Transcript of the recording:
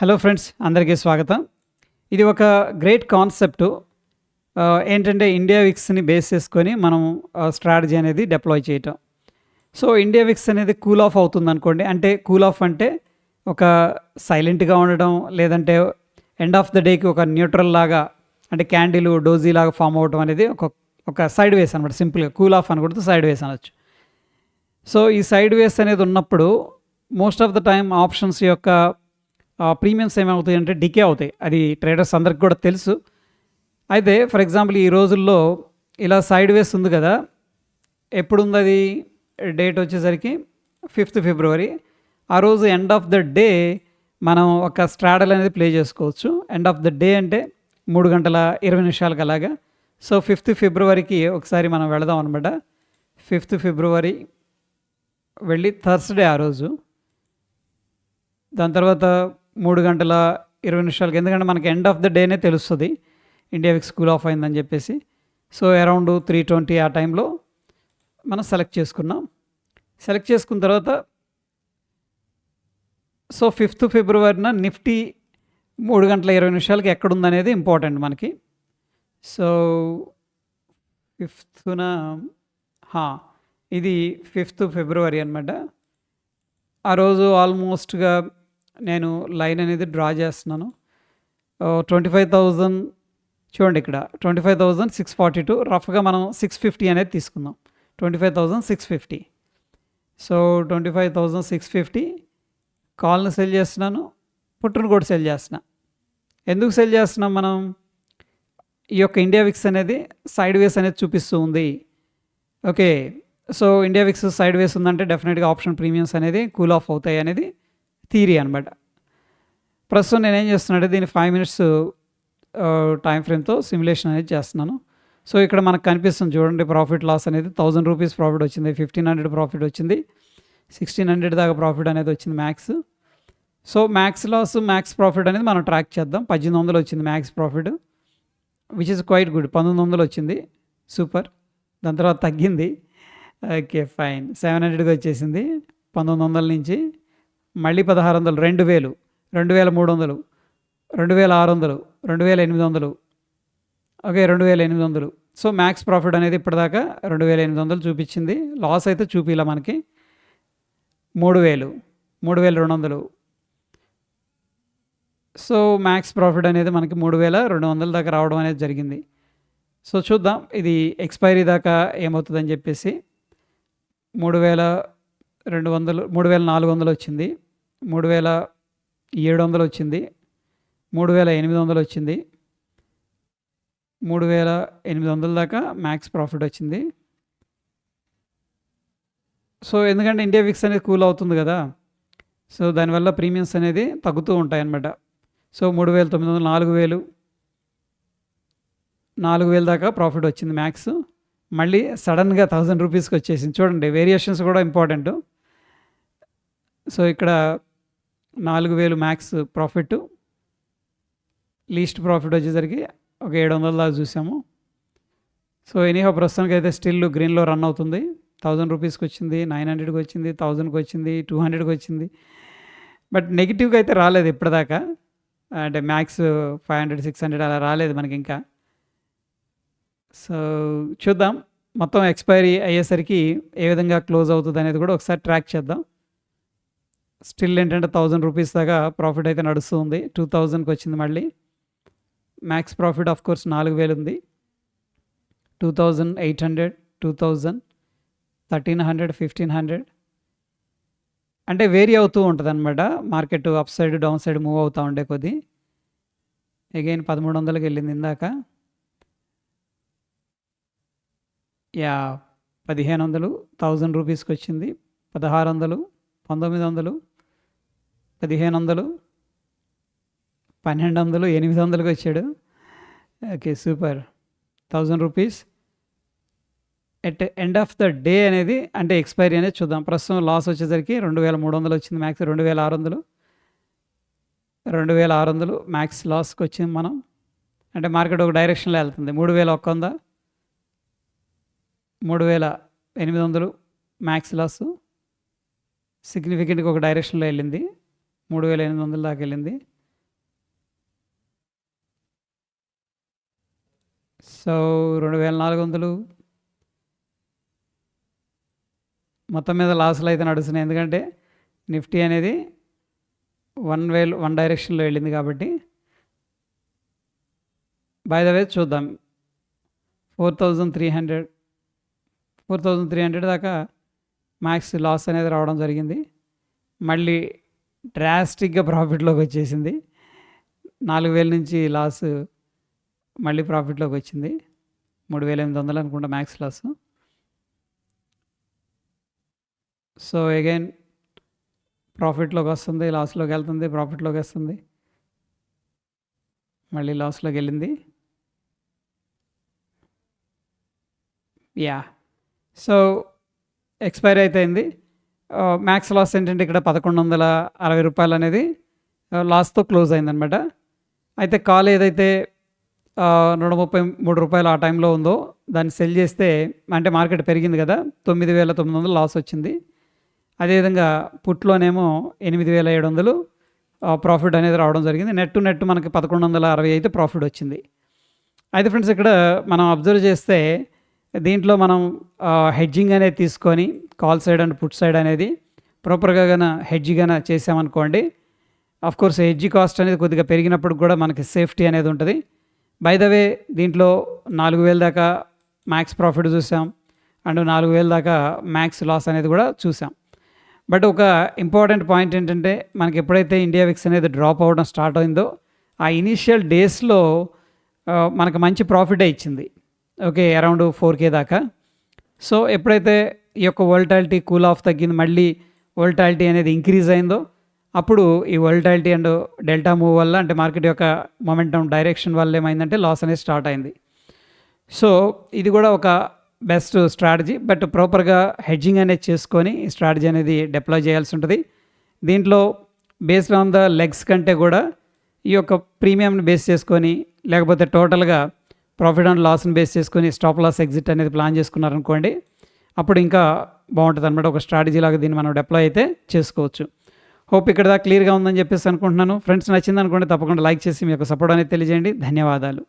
Hello friends, అందరికీ స్వాగతం. ఇది ఒక గ్రేట్ కాన్సెప్టు. ఏంటంటే ఇండియా విక్స్‌ని బేస్ చేసుకొని మనం స్ట్రాటజీ అనేది డిప్లాయ్ చేయటం. సో, ఇండియా విక్స్ అనేది కూల్ ఆఫ్ అవుతుందనుకోండి. అంటే కూల్ ఆఫ్ అంటే ఒక సైలెంట్‌గా ఉండడం, లేదంటే ఎండ్ ఆఫ్ ద డేకి ఒక న్యూట్రల్ లాగా అంటే క్యాండిల్ డోజీ లాగా ఫార్మ్ అవ్వడం అనేది ఒక సైడ్ వేస్ అనమాట. సింపుల్‌గా కూల్ ఆఫ్ అనకూడదు, సైడ్ వేస్ అనొచ్చు. సో, ఈ సైడ్ వేస్ అనేది ఉన్నప్పుడు most of the time options యొక్క ప్రీమియమ్స్ ఏమవుతాయంటే డికే అవుతాయి. అది ట్రేడర్స్ అందరికి కూడా తెలుసు. అయితే ఫర్ ఎగ్జాంపుల్ ఈ రోజుల్లో ఇలా సైడ్ వేస్ ఉంది కదా! ఎప్పుడుందది? డేట్ వచ్చేసరికి 5th ఫిబ్రవరి. ఆ రోజు ఎండ్ ఆఫ్ ద డే మనం ఒక స్ట్రాడల్ అనేది ప్లే చేసుకోవచ్చు. ఎండ్ ఆఫ్ ద డే అంటే 3 గంటల 20 నిమిషాలకు అలాగా. సో, 5th ఫిబ్రవరికి ఒకసారి మనం వెళదాం అనమాట. 5th ఫిబ్రవరి వెళ్ళి థర్స్‌డే ఆ రోజు. దాని తర్వాత 3 గంటల 20 నిమిషాలకి, ఎందుకంటే మనకి ఎండ్ ఆఫ్ ద డేనే తెలుస్తుంది ఇండియా విక్స్ కూల్ ఆఫ్ అయిందని చెప్పేసి. సో, అరౌండ్ 3:20 ఆ టైంలో మనం సెలెక్ట్ చేసుకున్నాం. సెలెక్ట్ చేసుకున్న తర్వాత సో, 5th ఫిబ్రవరిన నిఫ్టీ 3 గంటల 20 నిమిషాలకి ఎక్కడుందనేది ఇంపార్టెంట్ మనకి. సో, 5థ్‌న ఇది 5th ఫిబ్రవరి అనమాట. ఆ రోజు ఆల్మోస్ట్‌గా నేను లైన్ అనేది డ్రా చేస్తున్నాను. 25,000 చూడండి ఇక్కడ 25,642 రఫ్‌గా మనం 650 అనేది తీసుకుందాం. 25,650. సో, 25,650 కాల్‌ని సెల్ చేస్తున్నాను, పుట్టును కూడా సెల్ చేస్తున్నా. ఎందుకు సెల్ చేస్తున్నాం మనం? ఈ యొక్క ఇండియా విక్స్ అనేది సైడ్ వేస్ అనేది చూపిస్తూ ఉంది. Okay. So, India VIX side వేస్ ఉందంటే డెఫినెట్‌గా ఆప్షన్ ప్రీమియమ్స్ అనేది కూల్ ఆఫ్ అవుతాయి అనేది థియరీ అనమాట. ప్రస్తుతం నేనేం చేస్తున్నానంటే దీన్ని 5 మినిట్స్ టైం ఫ్రేమ్‌తో సిమ్యులేషన్ అనేది చేస్తున్నాను. సో, ఇక్కడ మనకు కనిపిస్తుంది చూడండి, ప్రాఫిట్ లాస్ అనేది ₹1000 ప్రాఫిట్ వచ్చింది, 1500 ప్రాఫిట్ వచ్చింది, 1600 దాకా ప్రాఫిట్ అనేది వచ్చింది max. So, max loss, max profit అనేది మనం ట్రాక్ చేద్దాం. 1800 వచ్చింది max profit, which is quite good. 1900 వచ్చింది, సూపర్. దాని తర్వాత తగ్గింది. Okay, fine. 700కి వచ్చేసింది. 1900 నుంచి మళ్ళీ 1600, 2000, 2300, 2600, 2800. ఓకే, 2800. సో, మ్యాక్స్ ప్రాఫిట్ అనేది ఇప్పటిదాకా 2800 చూపించింది. లాస్ అయితే చూపిలా మనకి. 3000, 3200. సో, మ్యాక్స్ ప్రాఫిట్ అనేది మనకి 3200 దాకా రావడం అనేది జరిగింది. సో, చూద్దాం ఇది ఎక్స్‌పైరీ దాకా ఏమవుతుందని చెప్పేసి. 3200, 3400 వచ్చింది, 3700 వచ్చింది, 3800 వచ్చింది, 3800 దాకా మ్యాక్స్ ప్రాఫిట్ వచ్చింది. సో, ఎందుకంటే ఇండియా విక్స్ అనేది కూల్ అవుతుంది కదా! సో, దానివల్ల ప్రీమియమ్స్ అనేది తగ్గుతూ ఉంటాయన్నమాట. సో, 3900, 4000 దాకా ప్రాఫిట్ వచ్చింది మ్యాక్స్. మళ్ళీ సడన్‌గా ₹1000కి వచ్చేసింది. చూడండి, వేరియేషన్స్ కూడా ఇంపార్టెంటు. సో, ఇక్కడ 4000 మ్యాక్స్ ప్రాఫిట్, లీస్ట్ ప్రాఫిట్ వచ్చేసరికి ఒక 700 దాకా చూసాము. సో, ఎనీహౌ ప్రస్తుతానికైతే స్టిల్ గ్రీన్‌లో రన్ అవుతుంది. ₹1000కి వచ్చింది, 900కి వచ్చింది, 1000కి వచ్చింది, 200కి వచ్చింది. బట్ నెగెటివ్‌గా అయితే రాలేదు ఇప్పటిదాకా. అంటే మ్యాక్స్ 500, 600 అలా రాలేదు మనకింకా. సో, చూద్దాం మొత్తం ఎక్స్‌పైరీ అయ్యేసరికి ఏ విధంగా క్లోజ్ అవుతుంది అనేది కూడా ఒకసారి ట్రాక్ చేద్దాం. స్టిల్ ఏంటంటే ₹1000 దాకా ప్రాఫిట్ అయితే నడుస్తూ ఉంది. 2000కి వచ్చింది మళ్ళీ. మ్యాక్స్ ప్రాఫిట్ ఆఫ్ కోర్స్ 4000 ఉంది. 2800, 2000, 1300, 1500 అంటే వేరీ అవుతూ ఉంటదనమాట. Market up side, down side move అవుతా ఉండే కొద్దీ. అగైన్ 1300కి వెళ్ళింది ఇందాక. 1500, ₹1000కి వచ్చింది, 1600, 1900, 1500, 1200, 800కి వచ్చాడు. Okay, super. ₹1000 at end of the day అనేది అంటే ఎక్స్‌పైరీ అనేది చూద్దాం. ప్రస్తుతం లాస్ వచ్చేసరికి 2300 వచ్చింది మ్యాక్స్, 2600, 2600 మ్యాక్స్ లాస్‌కి వచ్చింది మనం. అంటే మార్కెట్ ఒక డైరెక్షన్‌లో వెళ్తుంది. 3100, 3800 మ్యాక్స్ లాస్ సిగ్నిఫికెంట్‌గా ఒక డైరెక్షన్‌లో వెళ్ళింది. 3800 దాకా వెళ్ళింది. సో 2400 మొత్తం మీద లాస్లో అయితే నడుస్తున్నాయి, ఎందుకంటే నిఫ్టీ అనేది వన్ డైరెక్షన్లో వెళ్ళింది కాబట్టి. బై ద వే చూద్దాం, 4300 దాకా మ్యాక్స్ లాస్ అనేది రావడం జరిగింది. మళ్ళీ డ్రాస్టిక్గా ప్రాఫిట్లోకి వచ్చేసింది. 4000 నుంచి లాస్ మళ్ళీ ప్రాఫిట్లోకి వచ్చింది. 3800 అనుకుంటా మ్యాక్స్ లాస్. సో అగైన్ ప్రాఫిట్లోకి వస్తుంది, లాస్లోకి వెళ్తుంది, ప్రాఫిట్లోకి వస్తుంది, మళ్ళీ లాస్లోకి వెళ్ళింది. యా, సో ఎక్స్పైరీ అయితే అయింది. మ్యాక్స్ లాస్ ఏంటంటే ఇక్కడ 1160 రూపాయలు అనేది లాస్తో క్లోజ్ అయిందనమాట. అయితే కాల్ ఏదైతే 133 రూపాయలు ఆ టైంలో ఉందో దాన్ని సెల్ చేస్తే, అంటే మార్కెట్ పెరిగింది కదా, 9900 లాస్ వచ్చింది. అదేవిధంగా పుట్లోనేమో 8700 ప్రాఫిట్ అనేది రావడం జరిగింది. నెట్ మనకి 1160 అయితే ప్రాఫిట్ వచ్చింది. అయితే ఫ్రెండ్స్, ఇక్కడ మనం అబ్జర్వ్ చేస్తే దీంట్లో మనం హెడ్జింగ్ అనేది తీసుకొని call side and put side అనేది ప్రాపర్గా హెడ్జ్ చేసామనుకోండి, కోర్స్ హెడ్జ్ కాస్ట్ అనేది కొద్దిగా పెరిగినప్పుడు కూడా మనకి సేఫ్టీ అనేది ఉంటుంది. బై ద వే దీంట్లో 4000 దాకా మ్యాక్స్ ప్రాఫిట్ చూసాం, అండ్ 4000 దాకా మ్యాక్స్ లాస్ అనేది కూడా చూసాం. బట్ ఒక ఇంపార్టెంట్ పాయింట్ ఏంటంటే, మనకి ఎప్పుడైతే ఇండియా విక్స్ అనేది డ్రాప్ అవ్వడం స్టార్ట్ అయిందో ఆ ఇనీషియల్ డేస్లో మనకు మంచి ప్రాఫిటే ఇచ్చింది. ఓకే, అరౌండ్ 4K దాకా. సో ఎప్పుడైతే ఈ యొక్క వోల్టాలిటీ కూల్ ఆఫ్ తగ్గింది, మళ్ళీ వోల్టాలిటీ అనేది ఇంక్రీజ్ అయిందో, అప్పుడు ఈ వోల్టాలిటీ అండ్ డెల్టా మూవ్ వల్ల, అంటే మార్కెట్ యొక్క మొమెంటమ్ డైరెక్షన్ వల్ల ఏమైందంటే లాస్ అనేది స్టార్ట్ అయింది. సో ఇది కూడా ఒక బెస్ట్ స్ట్రాటజీ, బట్ ప్రాపర్గా హెడ్జింగ్ అనేది చేసుకొని ఈ స్ట్రాటజీ అనేది డిప్లాయ్ చేయాల్సి ఉంటుంది. దీంట్లో బేస్డ్ ఆన్ ద లెగ్స్ కంటే కూడా ఈ యొక్క ప్రీమియంని బేస్ చేసుకొని, లేకపోతే టోటల్గా ప్రాఫిట్ అండ్ లాస్ని బేస్ చేసుకొని స్టాప్ లాస్ ఎగ్జిట్ అనేది ప్లాన్ చేసుకున్నారనుకోండి, అప్పుడు ఇంకా బాగుంటుంది అనమాట. ఒక స్ట్రాటజీ లాగా దీన్ని మనం డిప్లాయ్ అయితే చేసుకోవచ్చు. హోప్ ఇక్కడ దాకా క్లియర్గా ఉందని చెప్పేసి అనుకుంటున్నాను. ఫ్రెండ్స్, నచ్చింది అనుకోండి తప్పకుండా లైక్ చేసి మీ యొక్క సపోర్ట్ అనేది తెలియజేయండి. ధన్యవాదాలు.